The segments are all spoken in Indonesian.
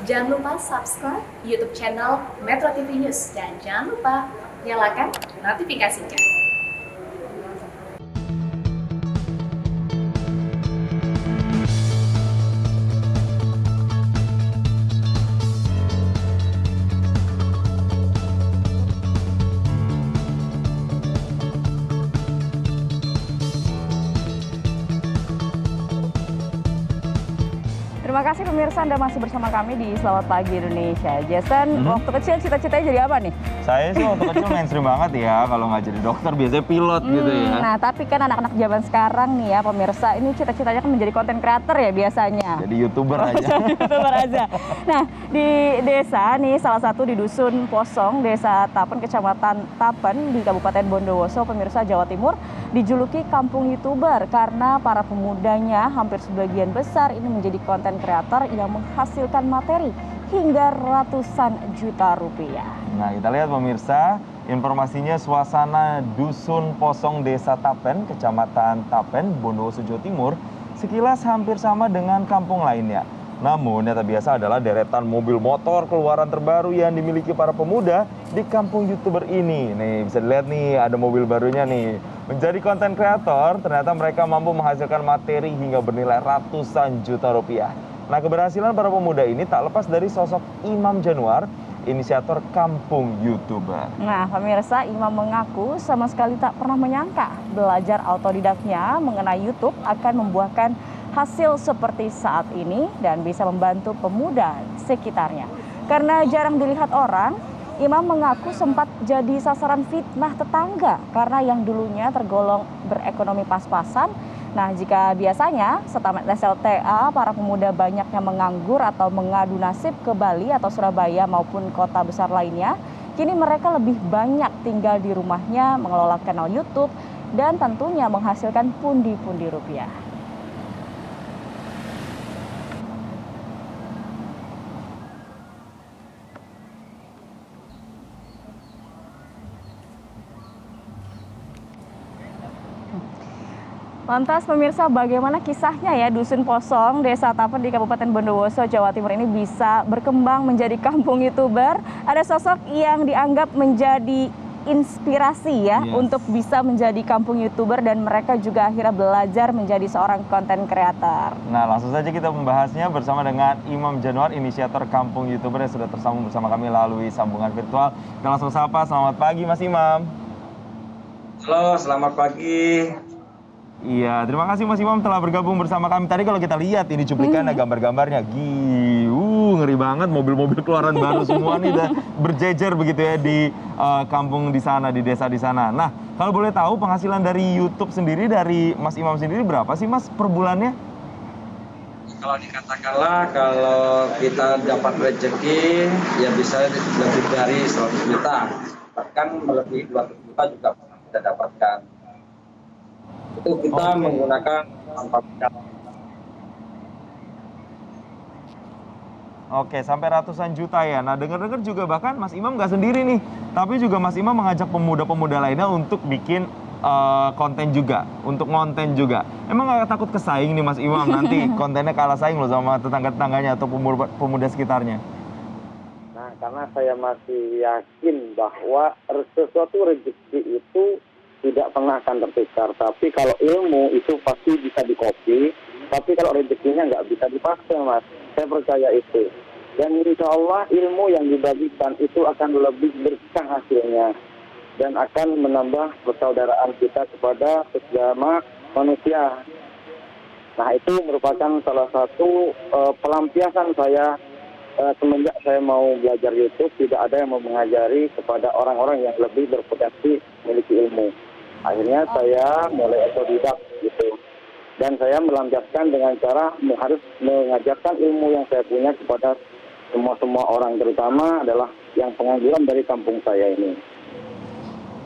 Jangan lupa subscribe YouTube channel Metro TV News dan jangan lupa nyalakan notifikasinya. Terima kasih pemirsa, Anda masih bersama kami di Selamat Pagi Indonesia. Jason, waktu kecil cita-citanya jadi apa nih? Saya sih waktu kecil mainstream banget ya, kalau nggak jadi dokter biasanya pilot gitu ya. Nah, tapi kan anak-anak zaman sekarang nih ya pemirsa, ini cita-citanya kan menjadi konten creator ya biasanya. Jadi YouTuber aja. YouTuber aja. Nah, di desa nih, salah satu di Dusun Posong, Desa Tapen, Kecamatan Tapen di Kabupaten Bondowoso, pemirsa Jawa Timur, dijuluki kampung YouTuber karena para pemudanya hampir sebagian besar ini menjadi konten kreator yang menghasilkan materi hingga ratusan juta rupiah. Nah, kita lihat pemirsa, informasinya suasana Dusun Posong Desa Tapen, Kecamatan Tapen, Bondowoso, Jawa Timur, sekilas hampir sama dengan kampung lainnya. Namun, yang tak biasa adalah deretan mobil motor keluaran terbaru yang dimiliki para pemuda di kampung YouTuber ini. Nih, bisa dilihat nih, ada mobil barunya nih. Menjadi konten kreator, ternyata mereka mampu menghasilkan materi hingga bernilai ratusan juta rupiah. Nah, keberhasilan para pemuda ini tak lepas dari sosok Imam Januar, inisiator kampung YouTuber. Nah, pemirsa, Imam mengaku sama sekali tak pernah menyangka belajar autodidaknya mengenai YouTube akan membuahkan hasil seperti saat ini dan bisa membantu pemuda sekitarnya. Karena jarang dilihat orang, Imam mengaku sempat jadi sasaran fitnah tetangga karena yang dulunya tergolong berekonomi pas-pasan. Nah, jika biasanya setamat SLTA, para pemuda banyaknya menganggur atau mengadu nasib ke Bali atau Surabaya maupun kota besar lainnya, kini mereka lebih banyak tinggal di rumahnya, mengelola kanal YouTube, dan tentunya menghasilkan pundi-pundi rupiah. Lantas pemirsa, bagaimana kisahnya ya Dusun Posong, Desa Tapen di Kabupaten Bondowoso, Jawa Timur ini bisa berkembang menjadi kampung YouTuber? Ada sosok yang dianggap menjadi inspirasi ya untuk bisa menjadi kampung YouTuber dan mereka juga akhirnya belajar menjadi seorang konten kreator. Nah, langsung saja kita membahasnya bersama dengan Imam Januar, inisiator kampung YouTuber yang sudah tersambung bersama kami melalui sambungan virtual. Kita langsung sapa, selamat pagi Mas Imam. Halo, selamat pagi. Iya, terima kasih Mas Imam telah bergabung bersama kami. Tadi kalau kita lihat ini cuplikannya, gambar-gambarnya, ngeri banget, mobil-mobil keluaran baru semua nih udah berjejer begitu ya di kampung di sana, di desa di sana. Nah, kalau boleh tahu penghasilan dari YouTube sendiri, dari Mas Imam sendiri berapa sih Mas per bulannya? Kalau dikatakanlah kalau kita dapat rezeki ya bisa lebih dari 100 juta. Bahkan melebihi 200 juta juga kita dapatkan. Itu kita menggunakan manfaat. Oke, sampai ratusan juta ya. Nah, dengar-dengar juga bahkan Mas Imam nggak sendiri nih, tapi juga Mas Imam mengajak pemuda-pemuda lainnya untuk bikin konten juga, untuk ngonten juga. Emang nggak takut kesaing nih Mas Imam nanti kontennya kalah saing loh sama tetangga-tetangganya atau pemuda sekitarnya? Nah, karena saya masih yakin bahwa sesuatu rezeki itu tidak pernah akan tertukar. Tapi kalau ilmu itu pasti bisa dikopi, tapi kalau rezekinya nggak bisa dipakai, Mas. Saya percaya itu. Dan insya Allah ilmu yang dibagikan itu akan lebih berkah hasilnya. Dan akan menambah persaudaraan kita kepada sesama manusia. Nah, itu merupakan salah satu pelampiasan saya semenjak saya mau belajar YouTube. Tidak ada yang mau mengajari kepada orang-orang yang lebih berpotensi memiliki ilmu. Akhirnya saya mulai otodidak gitu. Dan saya melampiaskan dengan cara harus mengajarkan ilmu yang saya punya kepada semua orang, terutama adalah yang pengangguran dari kampung saya ini.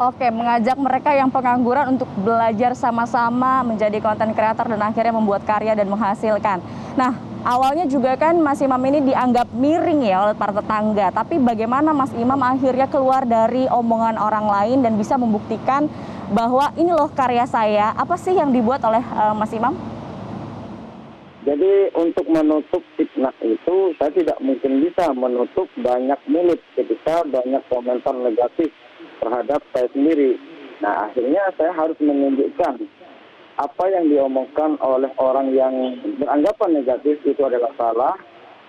Oke, mengajak mereka yang pengangguran untuk belajar sama-sama menjadi konten kreator dan akhirnya membuat karya dan menghasilkan. Nah, awalnya juga kan Mas Imam ini dianggap miring ya oleh para tetangga. Tapi bagaimana Mas Imam akhirnya keluar dari omongan orang lain dan bisa membuktikan bahwa ini loh karya saya. Apa sih yang dibuat oleh Mas Imam? Jadi untuk menutup fitnah itu saya tidak mungkin bisa menutup banyak mulut ketika banyak komentar negatif terhadap saya sendiri. Nah akhirnya saya harus menunjukkan apa yang diomongkan oleh orang yang beranggapan negatif itu adalah salah,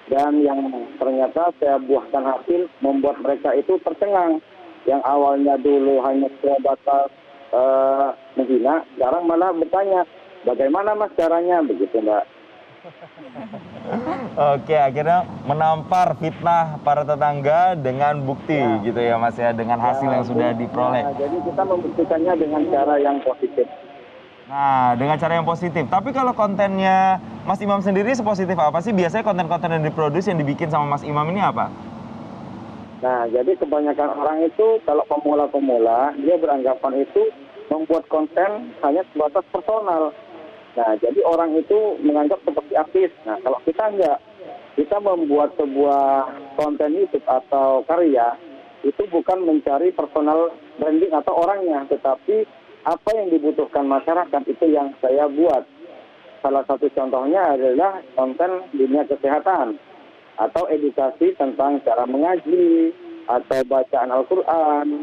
dan yang ternyata saya buahkan hasil membuat mereka itu tercengang. Yang awalnya dulu hanya sebatas menghina, sekarang malah bertanya, bagaimana mas caranya, begitu Mbak. Oke, akhirnya menampar fitnah para tetangga dengan bukti gitu ya Mas ya, dengan hasil yang sudah diperoleh. Jadi kita membuktikannya dengan cara yang positif. Nah, dengan cara yang positif. Tapi kalau kontennya Mas Imam sendiri sepositif apa sih? Biasanya konten-konten yang diproduksi, yang dibikin sama Mas Imam ini apa? Nah, jadi kebanyakan orang itu kalau pemula-pemula, dia beranggapan itu membuat konten hanya sebatas personal. Nah, jadi orang itu menganggap seperti artis. Nah, kalau kita enggak, kita membuat sebuah konten YouTube atau karya, itu bukan mencari personal branding atau orangnya, tetapi apa yang dibutuhkan masyarakat itu yang saya buat. Salah satu contohnya adalah konten dunia kesehatan, atau edukasi tentang cara mengaji, atau bacaan Al-Quran,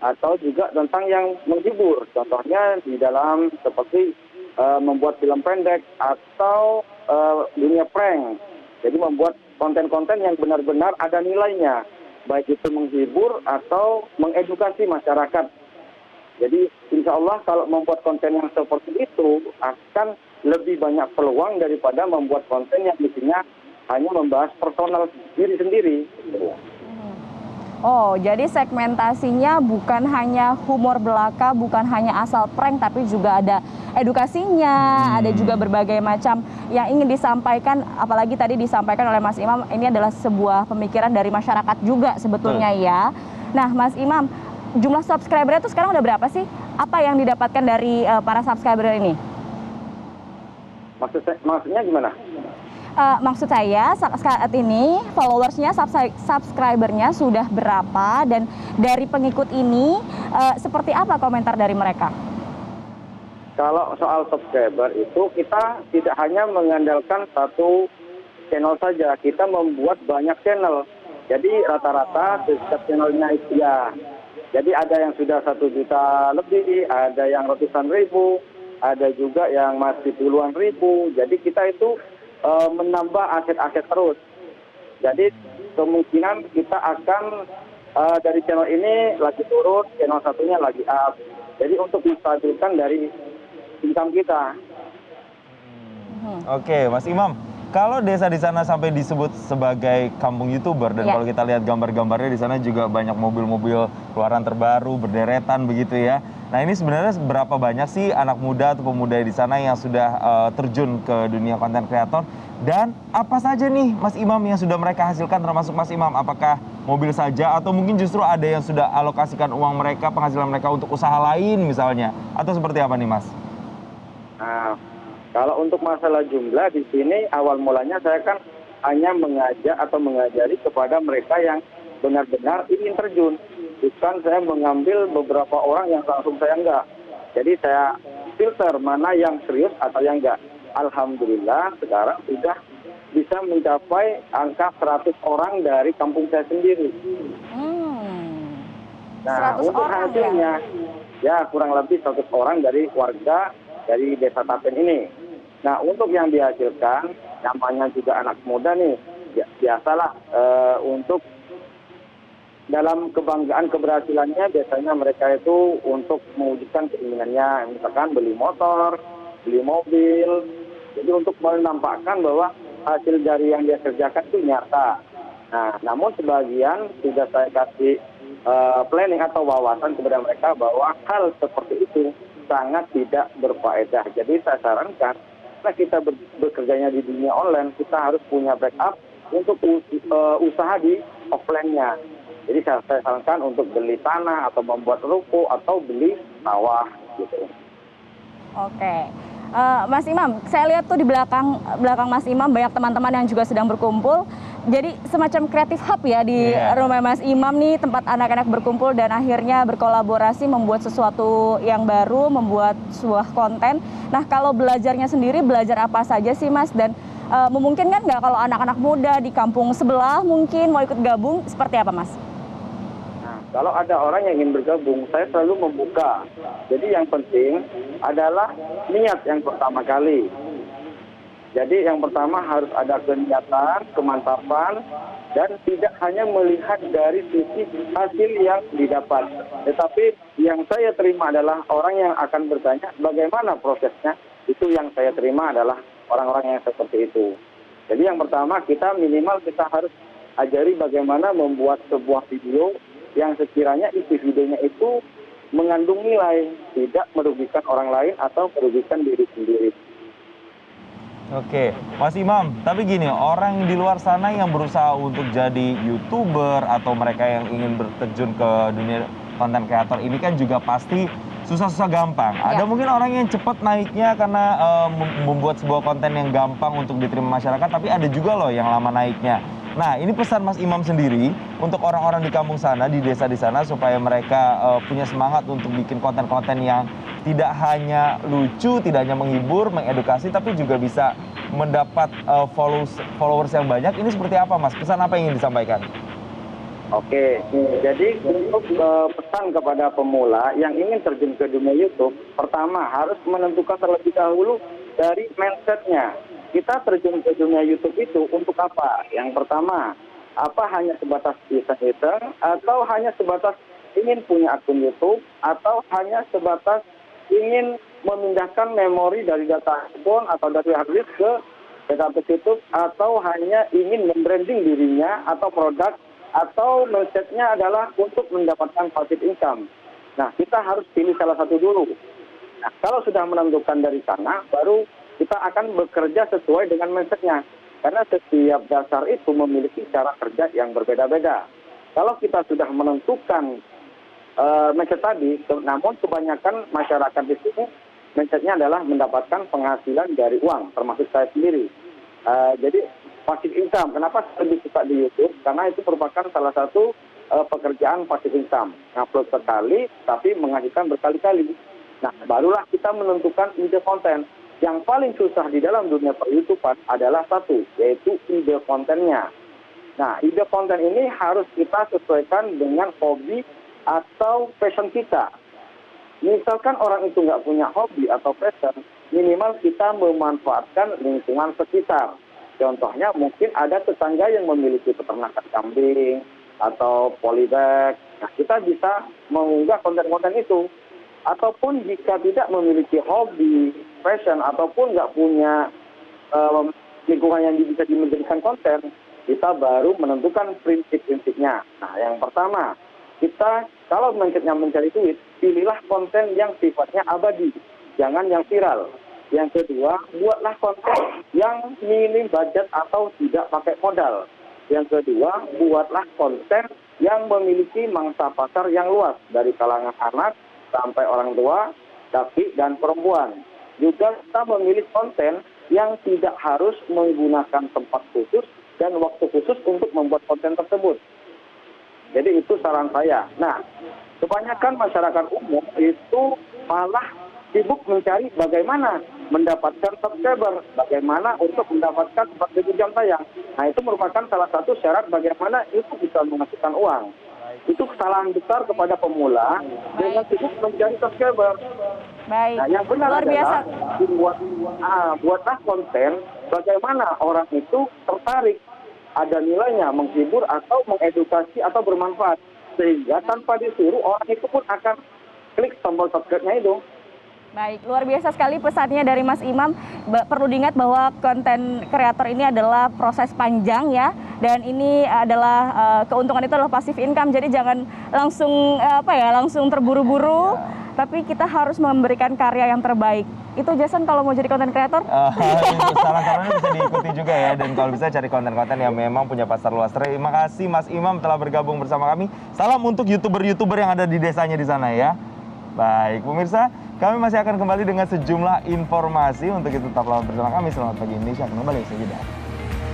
atau juga tentang yang menghibur. Contohnya di dalam seperti membuat film pendek atau dunia prank. Jadi membuat konten-konten yang benar-benar ada nilainya, baik itu menghibur atau mengedukasi masyarakat. Jadi insya Allah kalau membuat konten yang seperti itu akan lebih banyak peluang daripada membuat konten yang isinya hanya membahas personal diri sendiri. Oh, jadi segmentasinya bukan hanya humor belaka, bukan hanya asal prank, tapi juga ada edukasinya, ada juga berbagai macam yang ingin disampaikan, apalagi tadi disampaikan oleh Mas Imam, ini adalah sebuah pemikiran dari masyarakat juga sebetulnya ya. Nah, Mas Imam, jumlah subscribernya itu sekarang udah berapa sih? Apa yang didapatkan dari para subscriber ini? Maksudnya gimana? Maksud saya saat ini followersnya, subscribernya sudah berapa, dan dari pengikut ini seperti apa komentar dari mereka? Kalau soal subscriber itu kita tidak hanya mengandalkan satu channel saja, kita membuat banyak channel. Jadi rata-rata setiap channelnya itu ya. Jadi ada yang sudah 1 juta lebih, ada yang ratusan ribu, ada juga yang masih puluhan ribu. Jadi kita itu menambah aset-aset terus. Jadi kemungkinan kita akan dari channel ini lagi turun, channel satunya lagi up. Jadi untuk menstabilkan dari income kita. Oke, Mas Imam, kalau desa di sana sampai disebut sebagai kampung YouTuber, dan kalau kita lihat gambar-gambarnya di sana juga banyak mobil-mobil keluaran terbaru berderetan begitu ya. Nah, ini sebenarnya berapa banyak sih anak muda atau pemuda di sana yang sudah terjun ke dunia konten kreator, dan apa saja nih Mas Imam yang sudah mereka hasilkan, termasuk Mas Imam, apakah mobil saja atau mungkin justru ada yang sudah alokasikan uang mereka, penghasilan mereka untuk usaha lain misalnya, atau seperti apa nih Mas? Nah, kalau untuk masalah jumlah di sini awal mulanya saya kan hanya mengajak atau mengajari kepada mereka yang benar-benar ingin terjun. Bukan saya mengambil beberapa orang yang langsung saya enggak. Jadi saya filter mana yang serius atau yang enggak. Alhamdulillah sekarang sudah bisa mencapai angka 100 orang dari kampung saya sendiri. Nah, untuk hasilnya ya kurang lebih 100 orang dari warga dari Desa Tapen ini. Nah, untuk yang dihasilkan, namanya juga anak muda nih, ya, biasalah untuk dalam kebanggaan keberhasilannya, biasanya mereka itu untuk mewujudkan keinginannya, misalkan beli motor, beli mobil. Jadi untuk menampakkan bahwa hasil dari yang dia kerjakan itu nyata. Nah, namun sebagian sudah saya kasih planning atau wawasan kepada mereka bahwa hal seperti itu sangat tidak berfaedah. Jadi saya sarankan, karena kita bekerjanya di dunia online, kita harus punya backup untuk usaha di offline-nya. Jadi saya sarankan untuk beli tanah atau membuat ruko atau beli sawah gitu. Oke. Mas Imam, saya lihat tuh di belakang Mas Imam banyak teman-teman yang juga sedang berkumpul. jadi semacam kreatif hub ya di rumah Mas Imam nih, tempat anak-anak berkumpul dan akhirnya berkolaborasi membuat sesuatu yang baru, membuat sebuah konten. Nah, kalau belajarnya sendiri, belajar apa saja sih Mas? Dan memungkinkan nggak kalau anak-anak muda di kampung sebelah mungkin mau ikut gabung, seperti apa Mas? Nah, kalau ada orang yang ingin bergabung, saya selalu membuka. Jadi yang penting adalah niat yang pertama kali. Jadi yang pertama harus ada keniatan, kemantapan, dan tidak hanya melihat dari sisi hasil yang didapat. Tetapi yang saya terima adalah orang yang akan bertanya bagaimana prosesnya, itu yang saya terima adalah orang-orang yang seperti itu. Jadi yang pertama kita minimal kita harus ajari bagaimana membuat sebuah video yang sekiranya isi videonya itu mengandung nilai, tidak merugikan orang lain atau merugikan diri sendiri. Oke, Mas Imam, tapi gini, orang di luar sana yang berusaha untuk jadi YouTuber atau mereka yang ingin berterjun ke dunia konten kreator ini kan juga pasti susah-susah gampang. Ada mungkin orang yang cepat naiknya karena membuat sebuah konten yang gampang untuk diterima masyarakat, tapi ada juga loh yang lama naiknya. Nah, ini pesan Mas Imam sendiri untuk orang-orang di kampung sana, di desa di sana, supaya mereka punya semangat untuk bikin konten-konten yang tidak hanya lucu, tidak hanya menghibur, mengedukasi, tapi juga bisa mendapat followers yang banyak. Ini seperti apa Mas? Pesan apa yang ingin disampaikan? Oke, jadi untuk pesan kepada pemula yang ingin terjun ke dunia YouTube, pertama harus menentukan terlebih dahulu dari mindsetnya. Kita terjun ke dunia YouTube itu untuk apa? Yang pertama, apa hanya sebatas iseng-iseng, atau hanya sebatas ingin punya akun YouTube, atau hanya sebatas ingin memindahkan memori dari data handphone atau dari hard disk ke database YouTube, atau hanya ingin membranding dirinya atau produk, atau mindsetnya adalah untuk mendapatkan passive income. Nah, kita harus pilih salah satu dulu. Nah, kalau sudah menentukan dari sana, baru kita akan bekerja sesuai dengan mindsetnya. Karena setiap dasar itu memiliki cara kerja yang berbeda-beda. Kalau kita sudah menentukan mindset tadi, namun kebanyakan masyarakat di sini mindsetnya adalah mendapatkan penghasilan dari uang, termasuk saya sendiri. Jadi passive income. Kenapa saya lebih suka di YouTube? Karena itu merupakan salah satu pekerjaan passive income. Upload sekali, tapi menghasilkan berkali-kali. Nah, barulah kita menentukan ide konten. Yang paling susah di dalam dunia per-YouTubean adalah satu, yaitu ide kontennya. Nah, ide konten ini harus kita sesuaikan dengan hobi atau passion kita. Misalkan orang itu nggak punya hobi atau passion, minimal kita memanfaatkan lingkungan sekitar. Contohnya mungkin ada tetangga yang memiliki peternakan kambing atau polybag. Nah, kita bisa mengunggah konten-konten itu. Ataupun jika tidak memiliki hobi, passion, ataupun nggak punya lingkungan yang bisa dijadikan konten, kita baru menentukan prinsip-prinsipnya. Nah, yang pertama, kita kalau mindsetnya mencari duit, pilihlah konten yang sifatnya abadi, jangan yang viral. Yang kedua, buatlah konten yang minim budget atau tidak pakai modal. Yang kedua, buatlah konten yang memiliki mangsa pasar yang luas, dari kalangan anak sampai orang tua, laki dan perempuan. Juga kita memilih konten yang tidak harus menggunakan tempat khusus dan waktu khusus untuk membuat konten tersebut. Jadi itu saran saya. Nah, kebanyakan masyarakat umum itu malah sibuk mencari bagaimana mendapatkan subscriber, bagaimana untuk mendapatkan 4.000 jam tayang. Nah, itu merupakan salah satu syarat bagaimana itu bisa menghasilkan uang. Itu kesalahan besar kepada pemula dengan sibuk mencari subscriber. Baik, Nah, yang benar luar biasa. Buatlah konten bagaimana orang itu tertarik, ada nilainya, menghibur atau mengedukasi atau bermanfaat. Sehingga tanpa disuruh orang itu pun akan klik tombol subscribe-nya itu. Baik, luar biasa sekali pesannya dari Mas Imam. Perlu diingat bahwa konten kreator ini adalah proses panjang ya, dan ini adalah keuntungan itu adalah passive income. Jadi jangan langsung terburu-buru, tapi kita harus memberikan karya yang terbaik. Itu Jason kalau mau jadi konten kreator? Saran-sarannya bisa diikuti juga ya, dan kalau bisa cari konten-konten yang memang punya pasar luas. Terima kasih Mas Imam telah bergabung bersama kami. Salam untuk YouTuber-YouTuber yang ada di desanya di sana ya. Baik, pemirsa, kami masih akan kembali dengan sejumlah informasi. Untuk itu tetaplah bersama kami. Selamat pagi Indonesia, kembali sejenak.